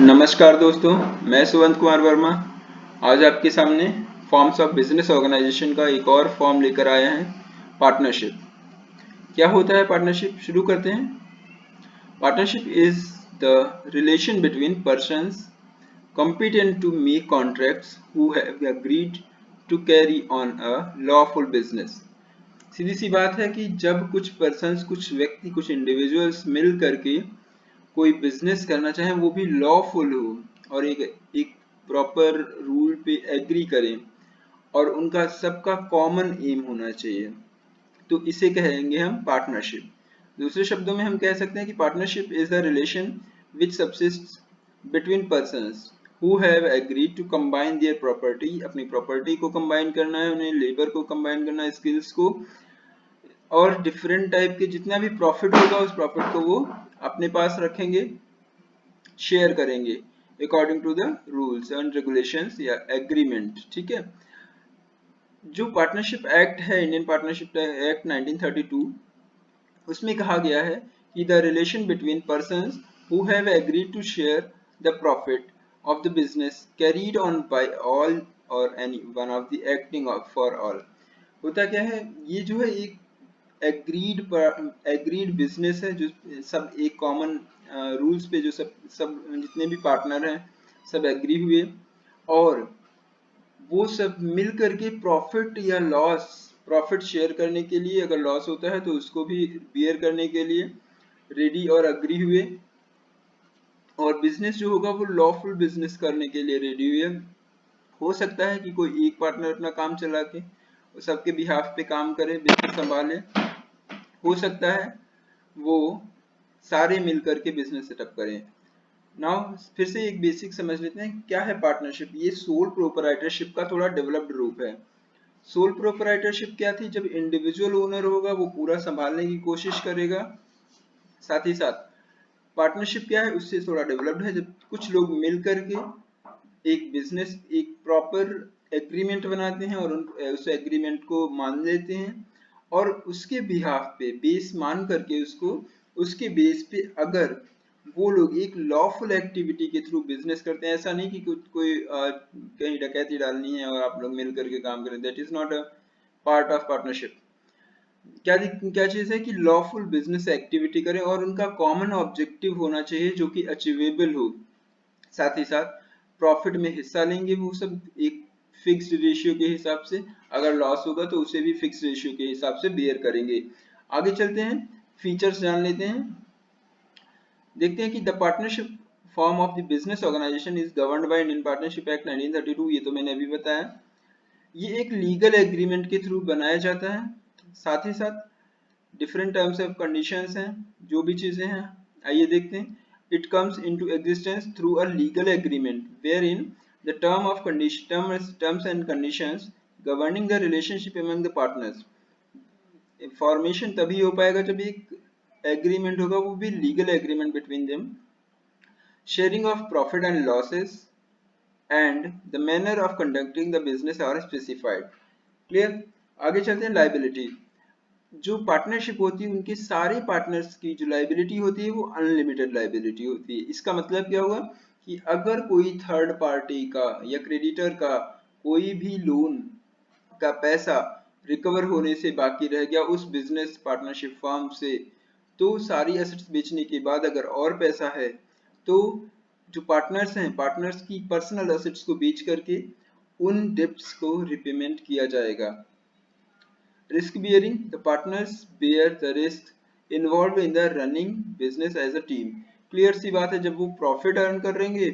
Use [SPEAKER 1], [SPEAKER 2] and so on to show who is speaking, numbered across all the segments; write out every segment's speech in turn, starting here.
[SPEAKER 1] नमस्कार दोस्तों, मैं सुवंत कुमार वर्मा। आज आपके सामने फॉर्म्स ऑफ बिजनेस ऑर्गेनाइजेशन का एक और फॉर्म लेकर आए हैं, पार्टनरशिप। क्या होता है पार्टनरशिप? शुरू करते हैं। Partnership is the relation between persons competent to make contracts who have agreed to carry on a lawful business। सीधी सी बात है कि जब कुछ पर्सन्स, कुछ व्यक्ति, कुछ इंडिविजुअल्स मिल करके कोई बिजनेस करना चाहे, वो भी लॉफुल हो और एक प्रॉपर रूल पे एग्री करें और उनका सबका कॉमन एम होना चाहिए, तो इसे कहेंगे हम पार्टनरशिप। दूसरे शब्दों में हम कह सकते हैं कि partnership is the relation which subsists between persons who have agreed to combine their property. अपनी प्रॉपर्टी को कंबाइन करना है, उन्हें लेबर को कंबाइन करना है, स्किल्स को, और डिफरेंट टाइप के जितना भी प्रॉफिट होगा उस प्रॉफिट को वो अपने पास रखेंगे, शेयर करेंगे according to the rules and regulations या एग्रीमेंट। ठीक है। जो पार्टनरशिप एक्ट है, इंडियन पार्टनरशिप एक्ट 1932, उसमें कहा गया है कि the relation between persons who have agreed to share the profit of the business carried on by all और any one of the acting for all. होता क्या है, ये जो है एक एग्रीड बिजनेस है, जो सब एक कॉमन रूल्स पे, जो सब सब जितने भी पार्टनर हैं सब एग्री हुए और वो सब मिल करके प्रॉफिट या लॉस, प्रॉफिट शेयर करने के लिए, अगर लॉस होता है तो उसको भी बियर करने के लिए रेडी और अग्री हुए, और बिजनेस जो होगा वो लॉफुल बिजनेस करने के लिए रेडी हुए। हो सकता है कि कोई एक पार्टनर अपना काम चला के सबके बिहाफ पे काम करे, बिजनेस संभाले। हो सकता है वो सारे मिलकर के बिजनेस सेटअप करें। नाउ फिर से एक बेसिक समझ लेते हैं, क्या है पार्टनरशिप। ये सोल प्रोपराइटरशिप का थोड़ा डेवलप्ड रूप है। सोल प्रोपराइटरशिप क्या थी? जब इंडिविजुअल ओनर होगा वो पूरा संभालने की कोशिश करेगा। साथ ही साथ पार्टनरशिप क्या है, उससे थोड़ा डेवलप्ड है, जब कुछ लोग मिल करके एक बिजनेस, एक प्रॉपर एग्रीमेंट बनाते हैं और उस एग्रीमेंट को मान लेते हैं और उसके बिहाफ पे, बेस मान करके उसको, उसके बेस पे अगर वो लोग एक लॉफुल एक्टिविटी के थ्रू बिजनेस करते हैं, ऐसा नहीं कि कोई कहीं डकैती डालनी है और आप लोग मिल करके काम करें, that is not a part of partnership. क्या क्या चीज है कि लॉफुल बिजनेस एक्टिविटी करें और उनका कॉमन ऑब्जेक्टिव होना चाहिए जो कि अचीवेबल हो। साथ ही साथ प्रॉफिट में हिस्सा लेंगे वो सब एक फिक्स्ड रेशियो के हिसाब से, अगर लॉस होगा तो उसे भी फिक्स्ड रेशियो के हिसाब से बेयर करेंगे। आगे चलते हैं, फीचर्स जान लेते हैं। देखते हैं कि the partnership form of the business organisation is governed by Indian partnership act 1932। ये तो मैंने अभी बताया। ये एक लीगल एग्रीमेंट के थ्रू बनाया जाता है। साथ ही साथ डिफरेंट टर्म्स ऑफ कंडीशंस हैं, जो भी चीजें हैं आइए देखते हैं। It comes into existence through a legal agreement wherein the terms and conditions governing the relationship among the partners। Formation तभी हो पाएगा जब एक एग्रीमेंट होगा, वो भी legal agreement between them. Sharing of profit and losses and the manner of conducting the business are specified. Clear. आगे चलते हैं, लाइबिलिटी। जो पार्टनरशिप होती है उनके सारे पार्टनर्स की जो लाइबिलिटी होती है वो अनलिमिटेड लाइबिलिटी होती है। इसका मतलब क्या हुआ कि अगर कोई थर्ड पार्टी का या क्रेडिटर का कोई भी लोन का पैसा रिकवर होने से बाकी रह गया उस बिजनेस पार्टनरशिप फर्म से, तो सारी एसेट्स बेचने के बाद अगर और पैसा है तो जो पार्टनर्स हैं, पार्टनर्स की पर्सनल एसेट्स को बेच करके उन डेब्ट्स को रिपेमेंट किया जाएगा। Risk bearing, the partners bear the risk involved in the running business as a team। Clear सी बात है, जब वो प्रॉफिट अर्न करेंगे,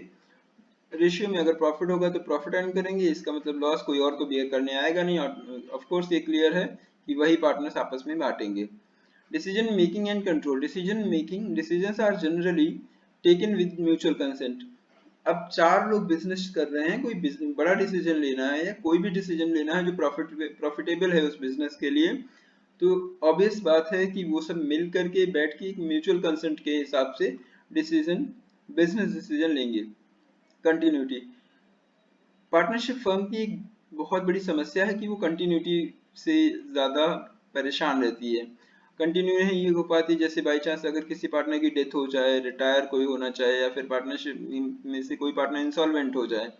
[SPEAKER 1] रेशियो में अगर प्रॉफिट होगा तो प्रॉफिट अर्न करेंगे, इसका मतलब लॉस कोई और तो बेयर करने आएगा नहीं। और ऑफ कोर्स ये क्लियर है कि वही पार्टनर्स आपस में बांटेंगे। Decision making and control. Decisions are generally taken with mutual consent. अब चार लोग बिजनेस कर रहे हैं, कोई बड़ा डिसीजन लेना है या कोई भी डिसीजन लेना है जो प्रॉफिटेबल है उस बिजनेस के लिए, तो ऑब्वियस बात है कि वो सब मिल करके बैठ के म्यूचुअल कंसेंट के हिसाब से बिजनेस डिसीजन लेंगे। कंटिन्यूटी। पार्टनरशिप फर्म की एक बहुत बड़ी समस्या है कि वो कंटिन्यूटी से ज्यादा परेशान रहती है। कंटिन्यू नहीं हो पाती, जैसे बाई चांस अगर किसी पार्टनर की डेथ हो जाए, रिटायर कोई होना चाहे, या फिर पार्टनरशिप में से कोई पार्टनर इंसॉल्वेंट हो जाए,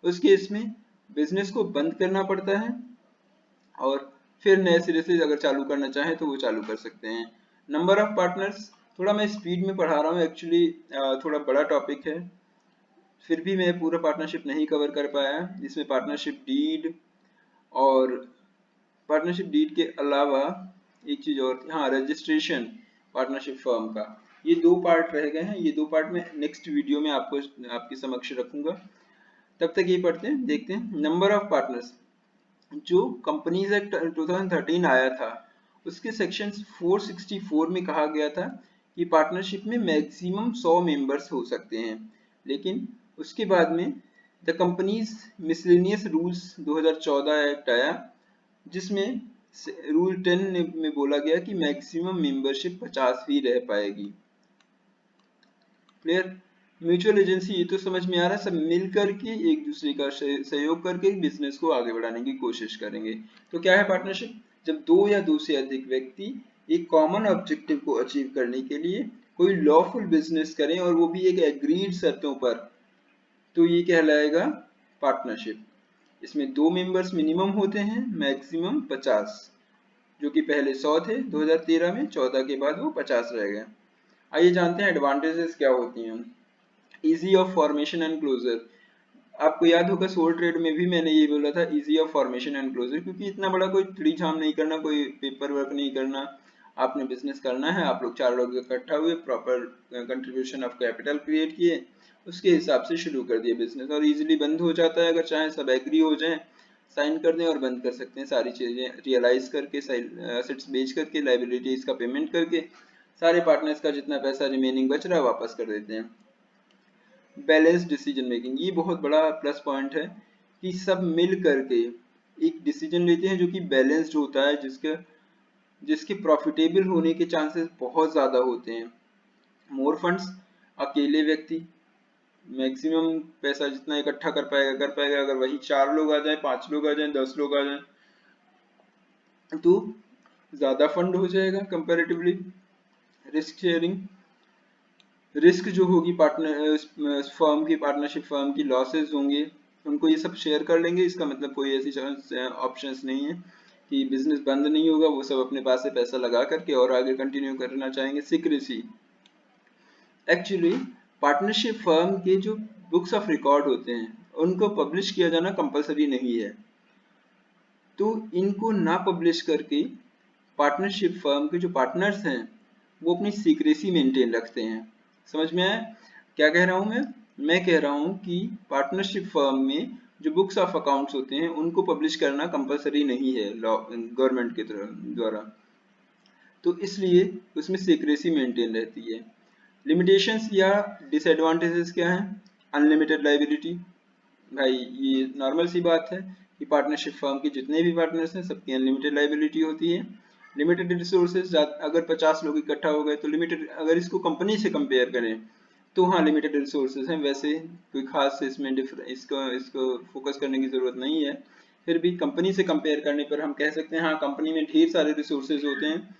[SPEAKER 1] उस केस में बिजनेस को बंद करना पड़ता है और फिर नए सिरे से अगर चालू करना चाहें तो वो चालू कर सकते हैं। नंबर ऑफ पार्टनर्स, थोड़ा मैं स्पीड में पढ़ा रहा हूँ एक्चुअली, थोड़ा बड़ा टॉपिक है, फिर भी मैं पूरा पार्टनरशिप नहीं कवर कर पाया। इसमें पार्टनरशिप डीड और पार्टनरशिप डीड के अलावा एक चीज और थी, हाँ, रजिस्ट्रेशन पार्टनरशिप फर्म का। ये दो पार्ट रह गए हैं, ये दो पार्ट में नेक्स्ट वीडियो में आपको आपके समक्ष रखूंगा। तब तक ये पढ़ते हैं, देखते हैं नंबर ऑफ पार्टनर्स। जो कंपनीज एक्ट 2013 आया था, उसके सेक्शन 464 में कहा गया था कि पार्टनरशिप में मैक्सिमम 100 मेंबर्स हो सकते हैं, लेकिन उसके बाद में the companies miscellaneous rules 2014 act आया, जिसमें रूल 10 में बोला गया कि मैक्सिमम मेंबरशिप 50 ही रह पाएगी। क्लियर? म्यूचुअल एजेंसी, ये तो समझ में आ रहा है, सब मिल करके एक दूसरे का सहयोग करके बिजनेस को आगे बढ़ाने की कोशिश करेंगे। तो क्या है पार्टनरशिप? जब दो या दो से अधिक व्यक्ति एक कॉमन ऑब्जेक्टिव को अचीव करने के लिए कोई लॉफुल बिजनेस करें और वो भी एक एग्रीड शर्तों पर, तो ये कहलाएगा पार्टनरशिप। इसमें दो मेंबर्स मिनिमम होते हैं, मैक्सिमम 50, जो कि पहले 100 थे 2013 में, 14 के बाद वो 50 रह गए। आइए जानते हैं एडवांटेजेस क्या होती हैं। Easy of formation and closure, आपको याद होगा सोल ट्रेड में भी मैंने ये बोला था, easy of formation and closure, क्योंकि इतना बड़ा कोई थ्री झाम नहीं करना, कोई पेपर वर्क नहीं करना, आपने बिजनेस करना है, आप लोग 4 लोग इकट्ठा हुए, proper contribution of capital create किए, उसके हिसाब से शुरू कर दिए बिजनेस, और इजीली बंद हो जाता है। अगर चाहे सब एग्री हो जाए, साइन कर दें और बंद कर सकते हैं, सारी चीजें रियलाइज करके, एसेट्स बेच करके, लाइबिलिटीज का पेमेंट करके, सारे पार्टनर्स का जितना पैसा रिमेनिंग बच रहा है वापस कर देते हैं। बैलेंस डिसीजन मेकिंग, ये बहुत बड़ा प्लस पॉइंट है कि सब मिल करके एक डिसीजन लेते हैं जो कि बैलेंस्ड होता है, जिसके प्रॉफिटेबल होने के चांसेस बहुत ज्यादा होते हैं। मोर फंड्स, अकेले व्यक्ति मैक्सिमम पैसा जितना इकट्ठा कर पाएगा। अगर वही 4 लोग आ जाए, 5 लोग आ जाए, 10 लोग आ जाए, तो ज्यादा फंड हो जाएगा कंपैरेटिवली। रिस्क शेयरिंग, रिस्क जो होगी पार्टनर फर्म की, पार्टनरशिप फर्म की लॉसेस होंगे, उनको ये सब शेयर कर लेंगे। इसका मतलब कोई ऐसी ऑप्शंस नहीं है कि बिजनेस बंद नहीं होगा, वो सब अपने पास से पैसा लगा करके और आगे कंटिन्यू करना चाहेंगे। सीक्रेसी, एक्चुअली पार्टनरशिप फर्म के जो बुक्स ऑफ रिकॉर्ड होते हैं उनको पब्लिश किया जाना कंपलसरी नहीं है, तो इनको ना पब्लिश करके पार्टनरशिप फर्म के जो पार्टनर्स हैं वो अपनी सीक्रेसी मेंटेन रखते हैं। समझ में आया क्या कह रहा हूं मैं कह रहा हूं कि पार्टनरशिप फर्म में जो बुक्स ऑफ अकाउंट्स होते हैं उनको पब्लिश करना कंपलसरी नहीं है लॉ गवर्नमेंट के द्वारा, तो इसलिए उसमें सीक्रेसी मेंटेन रहती है। लिमिटेशंस या डिसएडवांटेजेस क्या हैं? अनलिमिटेड लाइबिलिटी, भाई ये नॉर्मल सी बात है कि पार्टनरशिप फर्म के जितने भी पार्टनर्स हैं सबकी अनलिमिटेड लाइबिलिटी होती है। लिमिटेड रिसोर्सेज, अगर 50 लोग इकट्ठा हो गए तो लिमिटेड, अगर इसको कंपनी से कंपेयर करें तो हाँ लिमिटेड रिसोर्सेज हैं, वैसे कोई खास इसमें इसको इसको फोकस करने की जरूरत नहीं है। फिर भी कंपनी से कंपेयर करने पर हम कह सकते हैं हाँ कंपनी में ढेर सारे रिसोर्सेज होते हैं,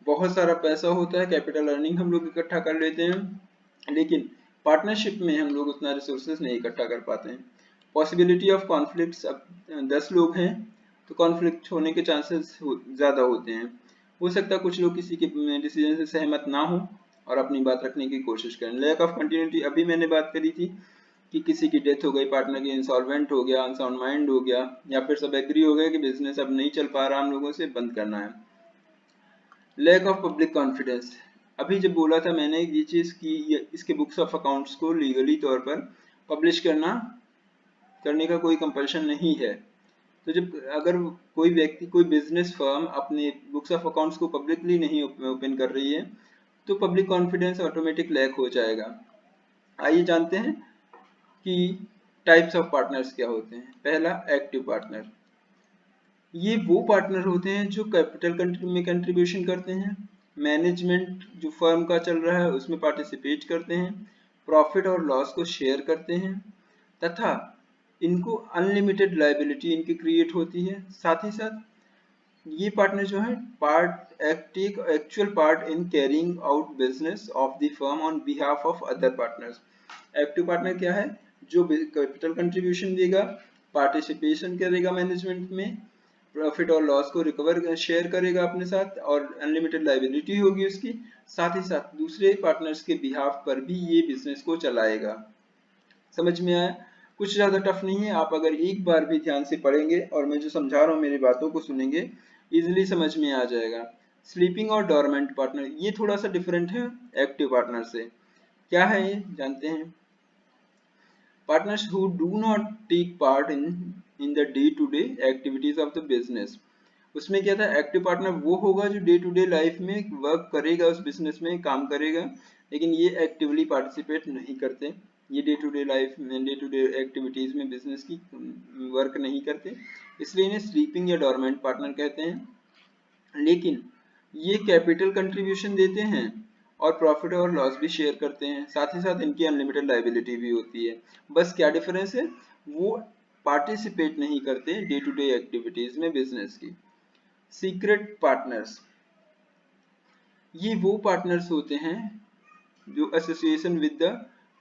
[SPEAKER 1] बहुत सारा पैसा होता है, कैपिटल अर्निंग हम लोग इकट्ठा कर लेते हैं, लेकिन पार्टनरशिप में हम लोग उतना रिसोर्सेज नहीं इकट्ठा कर पाते हैं। पॉसिबिलिटी ऑफ कॉन्फ्लिक्ट्स, अब 10 लोग हैं तो कॉन्फ्लिक्ट होने के चांसेस ज़्यादा होते हैं। हो सकता है कुछ लोग किसी के डिसीजन से सहमत ना हो और अपनी बात रखने की कोशिश करें। लैक ऑफ कंटिन्यूटी, अभी मैंने बात करी थी कि किसी की डेथ हो गई, पार्टनर की इंसॉल्वेंट हो गया, अनसाउंड माइंड हो गया, या फिर सब एग्री हो गए कि बिजनेस अब नहीं चल पा रहा हम लोगों से, बंद करना है। लैक ऑफ पब्लिक कॉन्फिडेंस, अभी जब बोला था मैंने ये चीज कि इसके बुक्स ऑफ अकाउंट्स को लीगली तौर पर पब्लिश करने का कोई कंपल्शन नहीं है, तो जब अगर कोई व्यक्ति, कोई बिजनेस फर्म अपने बुक्स ऑफ अकाउंट्स को पब्लिकली नहीं ओपन कर रही है तो पब्लिक कॉन्फिडेंस ऑटोमेटिक लैक हो जाएगा। आइए जानते हैं कि टाइप्स ऑफ पार्टनर्स क्या होते हैं। पहला, एक्टिव पार्टनर, ये वो पार्टनर होते हैं जो कैपिटल में कंट्रीब्यूशन करते हैं, मैनेजमेंट जो फर्म का चल रहा है उसमें पार्टिसिपेट करते हैं, प्रॉफिट और लॉस को शेयर करते हैं, तथा इनको अनलिमिटेड लायबिलिटी इनकी क्रिएट होती है। साथ ही साथ ये पार्टनर जो है take actual part in carrying out business of the firm on behalf of other partners. Active partner क्या है? जो कैपिटल कंट्रीब्यूशन देगा, पार्टिसिपेशन करेगा मैनेजमेंट में, प्रॉफिट और लॉस को रिकवर शेयर करेगा अपने साथ, और अनलिमिटेड लाइबिलिटी होगी उसकी, साथ ही साथ दूसरे पार्टनर्स के बिहाफ पर भी ये बिजनेस को चलाएगा। समझ में आया? कुछ ज्यादा टफ नहीं है, आप अगर एक बार भी ध्यान से पढ़ेंगे और मैं जो समझा रहा हूँ मेरी बातों को सुनेंगे, इजिली समझ में आ जाएगा। स्लीपिंग और डोरमेंट पार्टनर ये थोड़ा सा डिफरेंट है एक्टिव पार्टनर से। क्या है ये जानते हैं? Partners who do not take part in the day to day activities of the business। उसमें क्या था, एक्टिव पार्टनर वो होगा जो डे टू डे लाइफ में वर्क करेगा, उस बिजनेस में काम करेगा, लेकिन ये एक्टिवली पार्टिसिपेट नहीं करते, ये डे टू डे लाइफ में डे टू डे एक्टिविटीज में बिजनेस की वर्क नहीं करते, इसलिए इन्हें स्लीपिंग या डोरमेंट पार्टनर कहते हैं। लेकिन ये कैपिटल कंट्रीब्यूशन देते हैं और प्रॉफिट और लॉस भी शेयर करते हैं, साथ ही साथ इनकी अनलिमिटेड लाइबिलिटी भी होती है। बस क्या डिफरेंस है, वो पार्टिसिपेट नहीं करते डे टू डे एक्टिविटीज में बिजनेस की। सीक्रेट पार्टनर्स ये वो पार्टनर्स होते हैं जो association with the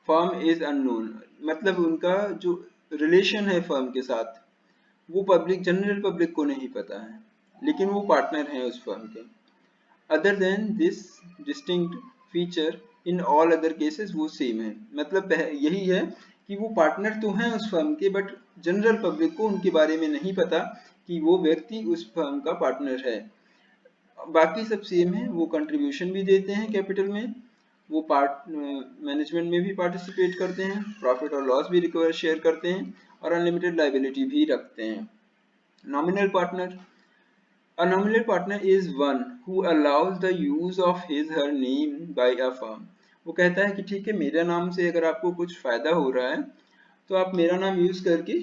[SPEAKER 1] firm is unknown, मतलब उनका जो रिलेशन है फर्म के साथ वो पब्लिक जनरल पब्लिक को नहीं पता है, लेकिन वो पार्टनर हैं उस फर्म के। Other than this distinct feature in all other cases वो सेम है, मतलब यही है कि वो पार्टनर तो हैं उस फर्म के, बट जनरल पब्लिक को उनके बारे में नहीं पता कि वो व्यक्ति उस फर्म का पार्टनर है। बाकी सब सेम है, वो कंट्रीब्यूशन भी देते हैं कैपिटल में, वो पार्ट मैनेजमेंट में भी पार्टिसिपेट करते हैं, प्रॉफिट और लॉस भी रिकवर शेयर करते हैं, और अनलिमिटेड लाइबिलिटी भी रखते हैं। Nominal partner, a nominal partner is one who allows the use of his her name by a firm। वो कहता है कि ठीक है, मेरे नाम से अगर आपको कुछ फायदा हो रहा है तो आप मेरा नाम यूज करके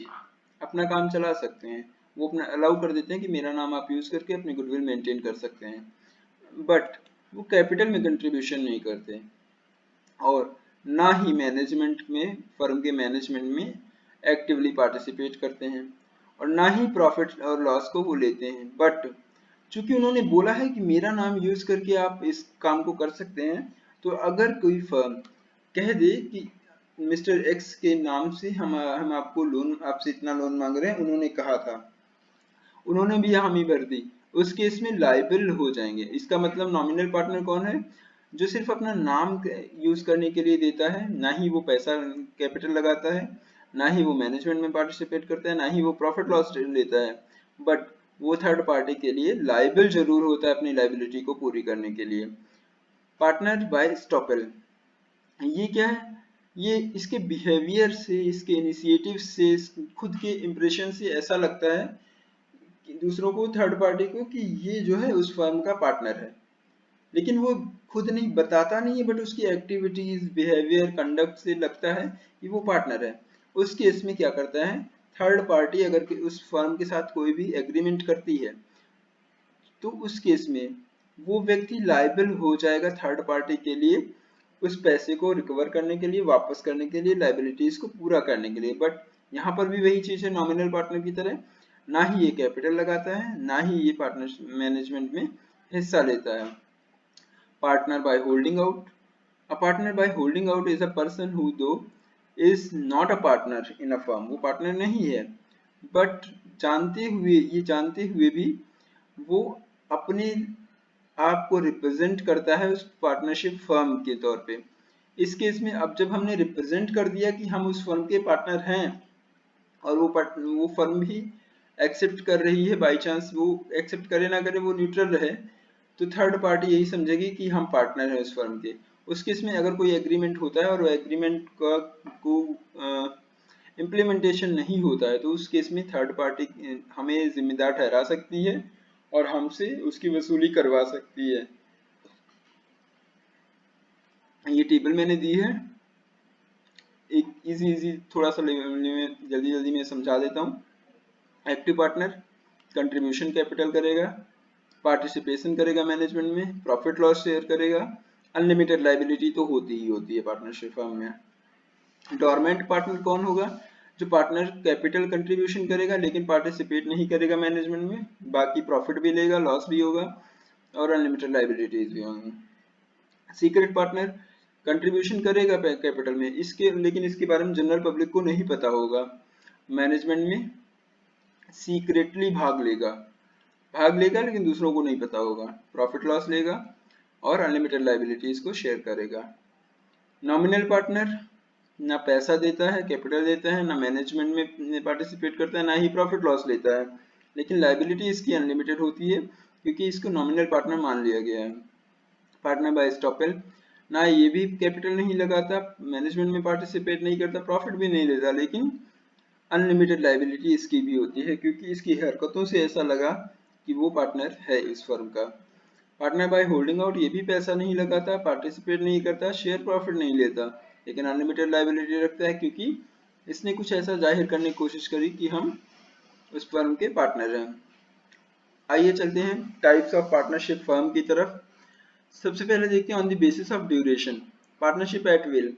[SPEAKER 1] अपना काम चला सकते हैं, वो अपना अलाउ कर देते हैं कि मेरा नाम आप यूज करके अपनी गुडविल मेंटेन कर सकते हैं, बट वो कैपिटल में कंट्रीब्यूशन नहीं करते, और ना ही मैनेजमेंट में, फर्म के मैनेजमेंट में एक्टिवली पार्टिसिपेट करते हैं, और ना ही प्रॉफिट और लॉस को वो लेते हैं। बट चूंकि उन्होंने बोला है कि मेरा नाम यूज करके आप इस काम को कर सकते हैं, तो अगर कोई फर्म कह दे कि मिस्टर एक्स के नाम से हम आपको लोन, आपसे इतना लोन मांग रहे हैं, उन्होंने कहा था, उन्होंने भी हामी भर दी, उस केस में लाइबल हो जाएंगे। इसका मतलब नॉमिनल पार्टनर कौन है? जो सिर्फ अपना नाम यूज करने के लिए देता है, ना ही वो पैसा कैपिटल लगाता है, ना ही वो मैनेजमेंट में पार्टिसिपेट करता है, ना ही वो प्रॉफिट लॉस लेता है, बट वो थर्ड पार्टी के लिए लाइबल जरूर होता है अपनी लाइबिलिटी को पूरी करने के लिए। पार्टनर बाय स्टॉपेल ये क्या है? ये इसके बिहेवियर से, इसके इनिशिएटिव से, खुद के इंप्रेशन से ऐसा लगता है कि दूसरों को, थर्ड पार्टी को, कि ये जो है उस फर्म का पार्टनर है, लेकिन वो खुद नहीं बताता नहीं है, बट उसकी एक्टिविटीज, बिहेवियर, कंडक्ट से लगता है कि वो पार्टनर है। उस केस में क्या करता है, थर्ड पार्टी अगर उस फर्म के साथ कोई भी एग्रीमेंट करती है, तो उस केस में वो व्यक्ति लायबल हो जाएगा थर्ड पार्टी के लिए, उस पैसे को रिकवर करने के लिए, वापस करने के लिए, लाइबिलिटीज को पूरा करने के लिए। बट यहाँ पर भी वही चीज है नॉमिनल पार्टनर की तरह, ना ही ये कैपिटल लगाता है, ना ही ये पार्टनर मैनेजमेंट में हिस्सा लेता है। Partner by holding out, a partner by holding out is a person who though is not a partner in a firm, वो पार्टनर नहीं है, बट जानते हुए भी वो अपने आप को रिप्रेजेंट करता है उस पार्टनरशिप फर्म के तौर पे। इस केस में अब जब हमने रिप्रेजेंट कर दिया कि हम उस फर्म के पार्टनर हैं, और वो फर्म भी एक्सेप्ट कर रही है, बाई चांस वो एक्सेप्ट करे ना करे, वो न्यूट्रल रहे, तो थर्ड पार्टी यही समझेगी कि हम पार्टनर हैं उस फर्म के। उस केस में अगर कोई एग्रीमेंट होता है और वो एग्रीमेंट को इम्प्लीमेंटेशन नहीं होता है, तो उस केस में थर्ड पार्टी हमें जिम्मेदार ठहरा सकती है और हमसे उसकी वसूली करवा सकती है। ये टेबल मैंने दी है, एक इजी थोड़ा सा जल्दी में समझा देता हूँ। एक्टिव पार्टनर कंट्रीब्यूशन कैपिटल करेगा, पार्टिसिपेशन करेगा मैनेजमेंट में, प्रॉफिट लॉस शेयर करेगा, अनलिमिटेड लाइबिलिटी तो होती ही होती है पार्टनरशिप फर्म में। डोरमेंट पार्टनर कौन होगा? जो पार्टनर कैपिटल कंट्रीब्यूशन करेगा लेकिन पार्टिसिपेट नहीं करेगा मैनेजमेंट में, बाकी प्रॉफिट भी लेगा, लॉस भी होगा और अनलिमिटेड लाइबिलिटीज भी होंगी। सीक्रेट पार्टनर कंट्रीब्यूशन करेगा कैपिटल में, इसके लेकिन इसके बारे में जनरल पब्लिक को नहीं पता होगा, मैनेजमेंट में सीक्रेटली भाग लेगा लेकिन दूसरों को नहीं पता होगा, प्रॉफिट लॉस लेगा और अनलिमिटेड लाइबिलिटीज को शेयर करेगा। नॉमिनल पार्टनर ना पैसा देता है, कैपिटल देता है, ना मैनेजमेंट में पार्टिसिपेट करता है, ना ही प्रॉफिट लॉस लेता है, लेकिन लाइबिलिटी इसकी अनलिमिटेड होती है क्योंकि इसको नॉमिनल पार्टनर मान लिया गया है। पार्टनर बाय स्टॉपेल ना ये भी कैपिटल नहीं लगाता, मैनेजमेंट में पार्टिसिपेट नहीं करता, प्रॉफिट भी नहीं लेता, लेकिन अनलिमिटेड लाइबिलिटी इसकी भी होती है क्योंकि इसकी हरकतों से ऐसा लगा कि वो पार्टनर है इस फर्म का। पार्टनर बाय होल्डिंग आउट ये भी पैसा नहीं लगाता, पार्टिसिपेट नहीं करता, शेयर प्रॉफिट नहीं लेता, लेकिन अनलिमिटेड लाइबिलिटी रखता है क्योंकि इसने कुछ ऐसा जाहिर करने की कोशिश करी कि हम उस फर्म के पार्टनर हैं। आइए चलते हैं टाइप्स ऑफ पार्टनरशिप फर्म की तरफ। सबसे पहले देखते हैं on the basis of duration, partnership at will.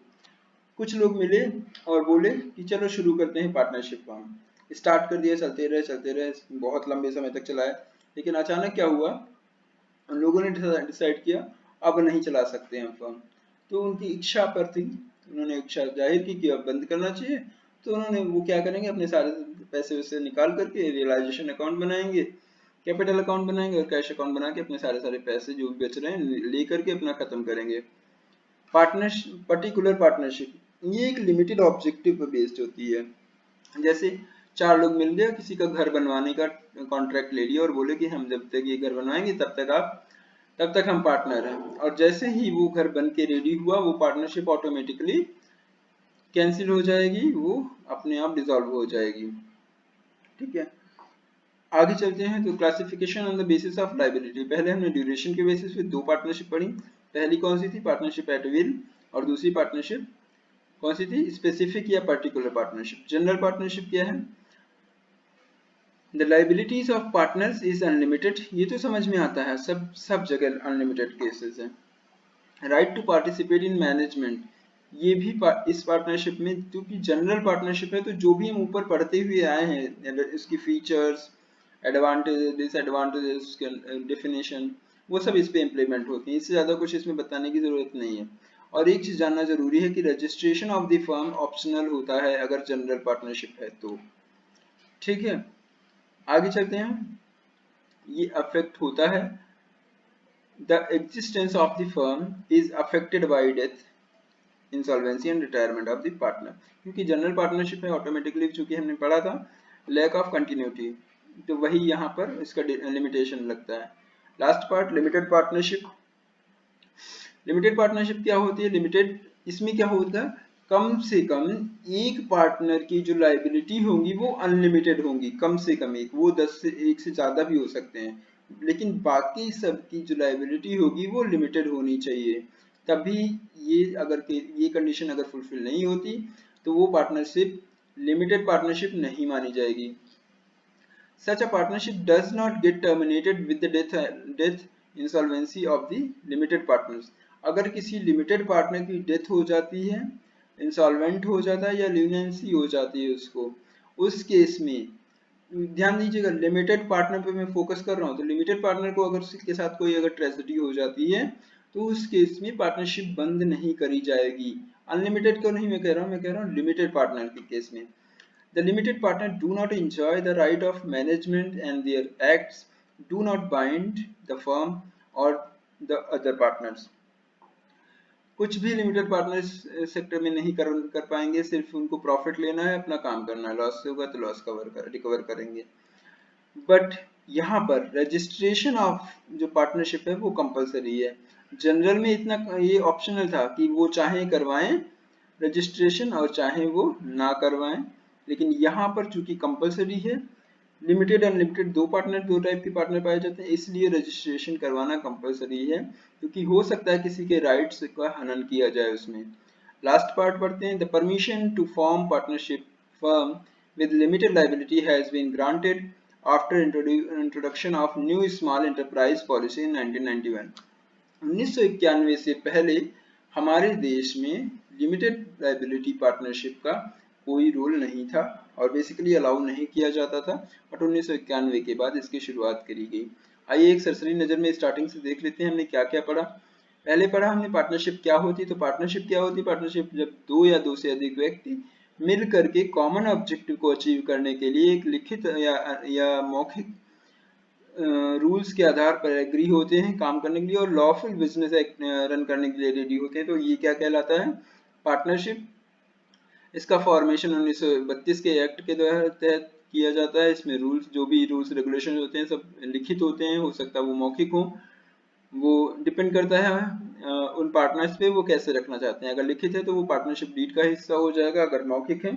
[SPEAKER 1] कुछ लोग मिले और बोले कि चलो शुरू करते हैं पार्टनरशिप फर्म, स्टार्ट कर दिया, चलते रहे, बहुत लंबे समय तक चलाए, लेकिन अचानक क्या हुआ, उन लोगों ने डिसाइड किया अब नहीं चला सकते हैं फर्म, तो उनकी इच्छा पर थी, उन्होंने इच्छा जाहिर की कि अब बंद करना चाहिए, तो उन्होंने वो क्या करेंगे, अपने सारे पैसे वैसे निकाल करके रियलाइजेशन अकाउंट बनाएंगे, कैपिटल अकाउंट बनाएंगे और कैश अकाउंट बना के अपने सारे पैसे जो भी बच रहे हैं ले करके अपना खत्म करेंगे। पार्टनरशिप, पर्टिकुलर पार्टनरशिप ये एक लिमिटेड ऑब्जेक्टिव पर बेस्ड होती है। जैसे 4 लोग मिल गए, किसी का घर बनवाने का कॉन्ट्रैक्ट ले लिया और बोले कि हम जब तक ये घर बनवाएंगे तब तक हम पार्टनर हैं, और जैसे ही वो घर बन के रेडी हुआ वो पार्टनरशिप ऑटोमेटिकली कैंसिल हो जाएगी, वो अपने आप डिसॉल्व हो जाएगी। ठीक है, आगे चलते हैं। तो classification on the basis of liability, पहले हमने ड्यूरेशन के बेसिस पे 2 पार्टनरशिप पढ़ी। पहली कौन सी थी, पार्टनरशिप एट विल, और दूसरी पार्टनरशिप कौन सी थी, स्पेसिफिक या पर्टिकुलर पार्टनरशिप। जनरल पार्टनरशिप क्या है, the liabilities of partners is unlimited, ये तो समझ में आता है, सब जगह अनलिमिटेड केसेस है। Right to participate in management, ये भी इस पार्टनरशिप में, क्योंकि जनरल पार्टनरशिप है तो जो भी हम ऊपर पढ़ते हुए आए हैं इसकी फीचर्स, एडवांटेजेस, डिसएडवांटेजेस, डेफिनेशन, वो सब इस पे इम्प्लीमेंट होती हैं, इससे ज्यादा कुछ इसमें बताने की जरूरत नहीं है। और एक चीज जानना जरूरी है कि registration of the firm optional होता है अगर जनरल पार्टनरशिप है तो। ठीक है, आगे चलते हैं। ये अफेक्ट होता है, the existence of the firm is affected by death, insolvency and retirement of the partner, क्योंकि जनरल पार्टनरशिप में ऑटोमेटिकली, चूंकि हमने पढ़ा था लैक ऑफ कंटिन्यूटी, तो वही यहाँ पर इसका लिमिटेशन लगता है। Last part, limited partnership. Limited partnership क्या होती है, लिमिटेड, इसमें क्या होगा, कम से कम एक पार्टनर की जो लाइबिलिटी होंगी वो अनलिमिटेड होंगी, कम से कम एक, वो 10 से 1 से ज्यादा भी हो सकते हैं, लेकिन बाकी सबकी जो लाइबिलिटी होगी वो लिमिटेड होनी चाहिए। तभी ये अगर ये कंडीशन अगर फुलफिल नहीं होती तो वो पार्टनरशिप लिमिटेड पार्टनरशिप नहीं मानी जाएगी। Such a partnership does not get terminated with the death insolvency of the limited partners. अगर किसी लिमिटेड पार्टनर की डेथ हो जाती है, इंसॉल्वेंट हो जाता है या ल्यूनेंसी हो जाती है उसको, उस केस में ध्यान दीजिएगा, लिमिटेड पार्टनर पे मैं फोकस कर रहा हूँ, तो लिमिटेड पार्टनर को अगर उसके साथ कोई अगर ट्रेजेडी हो जाती है तो उस केस में पार्टनरशिप बंद नहीं करी जाएगी। अनलिमिटेड को नहीं मैं कह रहा हूँ लिमिटेड पार्टनर के केस में। The limited partner do not enjoy the right of management and their acts do not bind the firm or the other partners. कुछ भी लिमिटेड पार्टनर सेक्टर में नहीं कर पाएंगे, सिर्फ उनको प्रॉफिट लेना है, अपना काम करना है, लॉस होगा तो लॉस रिकवर करेंगे। बट यहाँ पर रजिस्ट्रेशन ऑफ जो पार्टनरशिप है वो कंपलसरी है। जनरल में इतना ये ऑप्शनल था कि वो चाहे करवाएं रजिस्ट्रेशन और चाहे वो ना करवाएं, लेकिन यहाँ पर चूंकि कंपलसरी है, लिमिटेड अनलिमिटेड दो टाइप के पार्टनर पाए जाते हैं, इसलिए रजिस्ट्रेशन करवाना कंपलसरी है, क्योंकि हो सकता है किसी के राइट्स का हनन किया जाए उसमें। लास्ट पार्ट पढ़ते हैं। The permission to form partnership firm with limited liability has been granted after introduction of new small enterprise policy in 1991. 1991 से पहले हमारे देश में लिमिटेड लाइबिलिटी पार्टनरशिप का कोई रोल नहीं था और बेसिकली अलाउ नहीं किया जाता था, बट 1991 के बाद इसकी शुरुआत करी गई। आइए एक सरसरी नज़र में स्टार्टिंग से देख लेते हैं हमने क्या क्या पढ़ा। पहले पढ़ा हमने पार्टनरशिप क्या होती। तो पार्टनरशिप क्या होती? पार्टनरशिप जब दो या दो से अधिक व्यक्ति मिल करके कॉमन ऑब्जेक्टिव को अचीव करने के लिए एक लिखित या मौखिक रूल्स के आधार पर एग्री होते हैं काम करने के लिए और लॉफुल बिजनेस रन करने के लिए रेडी होते हैं। तो ये क्या कहलाता है? पार्टनरशिप। इसका फॉर्मेशन 1932 के एक्ट के तहत किया जाता है। इसमें रूल्स, जो भी रूल्स रेगुलेशन होते हैं, सब लिखित होते हैं, हो सकता है वो मौखिक हो। वो डिपेंड करता है उन पार्टनर्स पे वो कैसे रखना चाहते हैं। अगर लिखित है तो वो पार्टनरशिप डीड का हिस्सा हो जाएगा, अगर मौखिक है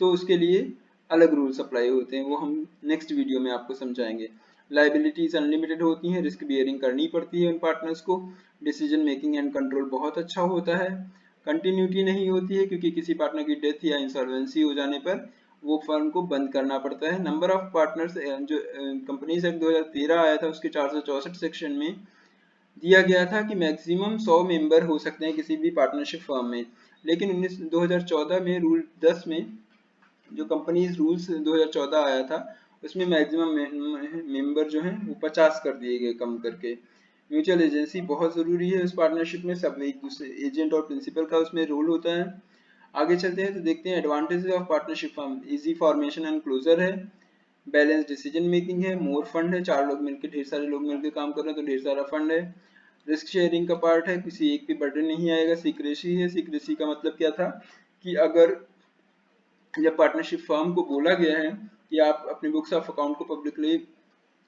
[SPEAKER 1] तो उसके लिए अलग रूल्स अप्लाई होते हैं, वो हम नेक्स्ट वीडियो में आपको समझाएंगे। लाइबिलिटीज अनलिमिटेड होती हैं, रिस्क बियरिंग करनी पड़ती है उन पार्टनर्स को। डिसीजन मेकिंग एंड कंट्रोल बहुत अच्छा होता है। कंटिन्यूटी नहीं होती है क्योंकि किसी पार्टनर की डेथ या इंसॉल्वेंसी हो जाने पर वो फर्म को बंद करना पड़ता है। नंबर ऑफ पार्टनर्स, जो कंपनीज एक्ट 2013 आया था उसके 464 सेक्शन में दिया गया था कि मैक्सिमम 100 मेंबर हो सकते हैं किसी भी पार्टनरशिप फर्म में। लेकिन 2014 में रूल 10 में, जो कंपनीज रूल्स 2014 आया था, उसमें मैक्सिमम मेंबर जो हैं वो 50 कर दिए गए, कम करके। म्यूचुअल एजेंसी बहुत जरूरी है उस पार्टनरशिप में, सब एक दूसरे एजेंट और प्रिंसिपल का उसमें रोल होता है। आगे चलते हैं तो देखते हैं advantages of partnership firm. Easy formation and closure है, बैलेंस डिसीजन मेकिंग है, मोर फंड है, चार लोग मिलकर, ढेर सारे लोग मिलकर काम कर रहे हैं तो ढेर सारा फंड है। रिस्क शेयरिंग का पार्ट है, किसी एक पे बर्डन नहीं आएगा। सीक्रेसी है, सीक्रेसी का मतलब क्या था कि अगर जब पार्टनरशिप फर्म को बोला गया है कि आप अपनी बुक्स ऑफ अकाउंट को पब्लिकली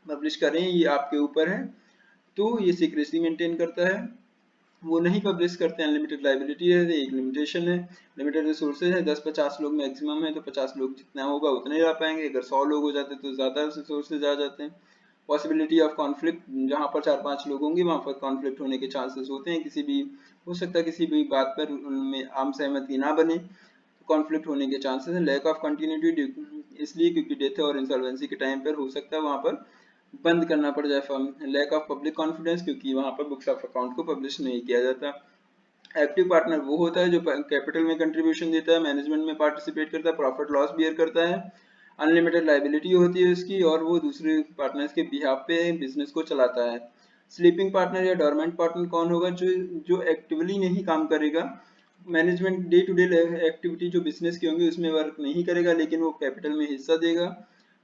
[SPEAKER 1] पब्लिश करें, ये आपके ऊपर है, तो ये सीक्रेसी मेंटेन करता है। वो नहीं पब्लिश करते हैं। अनलिमिटेड लाइबिलिटी है, एक लिमिटेशन है। लिमिटेड रिसोर्सेज है, 10-50 लोग मैक्सिमम है, तो 50 लोग जितना होगा उतने ही ला पाएंगे। अगर 100 लोग हो जाते तो ज़्यादा रिसोर्सेज आ जाते हैं। पॉसिबिलिटी ऑफ कॉन्फ्लिक्ट, जहाँ पर 4-5 लोग होंगे वहाँ पर कॉन्फ्लिक्ट होने के चांसेस होते हैं। किसी भी हो सकता है किसी भी बात पर उनमें आम सहमति ना बने, कॉन्फ्लिक्ट होने के चांसेस हैं। लैक ऑफ कंटिन्यूटी, इसलिए क्योंकि डेथ और इंसॉल्वेंसी के टाइम पर हो सकता है वहाँ पर बंद करना पड़ जाए firm. Lack of public confidence, क्योंकि वहाँ पर बुक्स ऑफ अकाउंट को पब्लिश नहीं किया जाता। एक्टिव पार्टनर वो होता है जो कैपिटल में कंट्रीब्यूशन देता है, मैनेजमेंट में पार्टिसिपेट करता है, प्रॉफिट लॉस बियर करता है। अनलिमिटेड लाइबिलिटी होती है उसकी और वो दूसरे पार्टनर्स के बिहाफ पे बिजनेस को चलाता है। स्लीपिंग पार्टनर या डोरमेंट पार्टनर कौन होगा? जो जो एक्टिवली नहीं काम करेगा, management day to day activity जो बिजनेस की होंगी उसमें वर्क नहीं करेगा, लेकिन वो कैपिटल में हिस्सा देगा,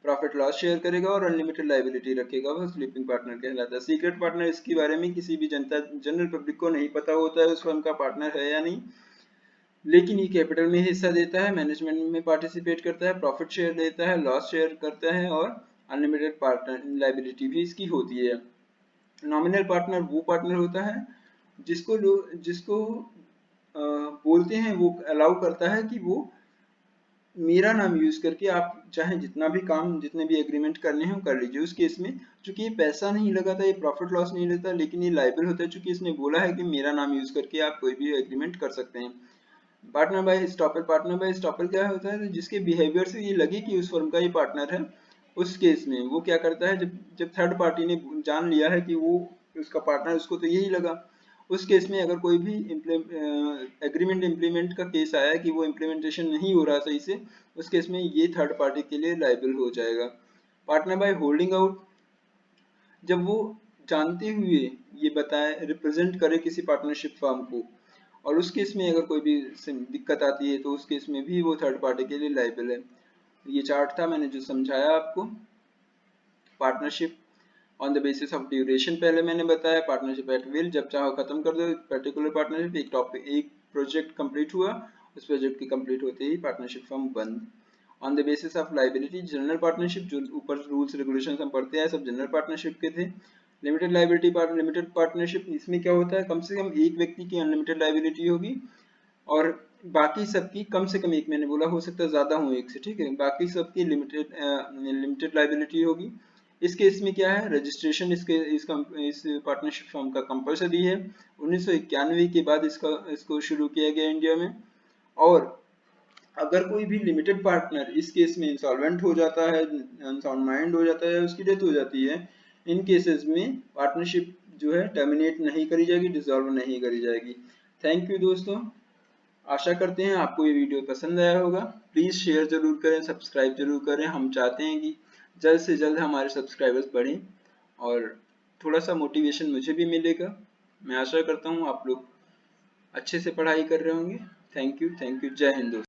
[SPEAKER 1] प्रॉफिट लॉस शेयर करेगा और अनलिमिटेड लाइबिलिटी रखेगा, वो स्लीपिंग पार्टनर कहलाता है। सीक्रेट पार्टनर, इसके बारे में किसी भी जनता जनरल पब्लिक को नहीं पता होता है उस फर्म का पार्टनर है या नहीं, लेकिन ये कैपिटल में हिस्सा देता है, मैनेजमेंट में पार्टिसिपेट करता है, प्रॉफिट शेयर देता है, लॉस शेयर करता है और अनलिमिटेड पार्टनर लाइबिलिटी भी इसकी होती है। नॉमिनल पार्टनर वो पार्टनर होता है जिसको जिसको बोलते हैं, वो अलाउ करता है कि वो मेरा नाम यूज करके आप चाहे जितना भी काम, जितने भी एग्रीमेंट करने हैं कर लीजिए। उस केस में चूंकि ये पैसा नहीं लगाता, ये प्रॉफिट लॉस नहीं लेता, लेकिन ये लाइबल होता है चूंकि इसने बोला है कि मेरा नाम यूज करके आप कोई भी एग्रीमेंट कर सकते हैं। Partner by stopper, partner by stopper क्या होता है? जिसके बिहेवियर से ये लगे कि उस फर्म का ये पार्टनर है, उस केस में वो क्या करता है, जब जब थर्ड पार्टी ने जान लिया है कि वो उसका पार्टनर, उसको तो यही लगा, उस केस में अगर कोई भी एग्रीमेंट इम्प्लीमेंट का केस आया कि वो इम्प्लीमेंटेशन नहीं हो रहा सही से, उस केस में ये थर्ड पार्टी के लिए लाइबल हो जाएगा। पार्टनर बाय होल्डिंग आउट, जब वो जानते हुए ये बताए, रिप्रेजेंट करे किसी पार्टनरशिप फर्म को, और उस केस में अगर कोई भी दिक्कत आती है तो उस केस में भी वो थर्ड पार्टी के लिए लाइबल है। ये चार्ट था, मैंने जो समझाया आपको। Partnership on the basis of duration पहले मैंने बताया। पार्टनरशिप एट विल, जब चाहो खत्म कर दो पर्टिकुलर पार्टनरशिप। एक टॉपिक, एक प्रोजेक्ट कंप्लीट हुआ, उस प्रोजेक्ट के कंप्लीट होते ही पार्टनरशिप फर्म बंद। On the basis of liability, general partnership, जो ऊपर रूल्स रेगुलेशन हम पढ़ते हैं सब जनरल पार्टनरशिप के थे। लिमिटेड लाइबिलिटी लिमिटेड पार्टनरशिप, इसमें क्या होता है, कम से कम एक व्यक्ति की अनलिमिटेड लाइबिलिटी होगी और बाकी सबकी कम से कम एक, मैंने बोला हो सकता है ज्यादा हो एक से, ठीक है, बाकी सबकी लिमिटेड लाइबिलिटी होगी। इस केस में क्या है, रजिस्ट्रेशन इस पार्टनरशिप फर्म का कंपलसरी है। 1991 के बाद इसको शुरू किया गया इंडिया में। और अगर कोई भी लिमिटेड पार्टनर इस केस में इंसॉल्वेंट हो जाता है, अनसाउंड माइंड हो जाता है, उसकी डेथ हो जाती है, इन केसेस में पार्टनरशिप जो है टर्मिनेट नहीं करी जाएगी, डिसॉल्व नहीं करी जाएगी। थैंक यू दोस्तों। आशा करते हैं आपको ये वीडियो पसंद आया होगा। प्लीज़ शेयर जरूर करें, सब्सक्राइब जरूर करें। हम चाहते हैं कि जल्द से जल्द हमारे सब्सक्राइबर्स बढ़ें और थोड़ा सा मोटिवेशन मुझे भी मिलेगा। मैं आशा करता हूँ आप लोग अच्छे से पढ़ाई कर रहे होंगे। थैंक यू, जय हिंद दोस्तों।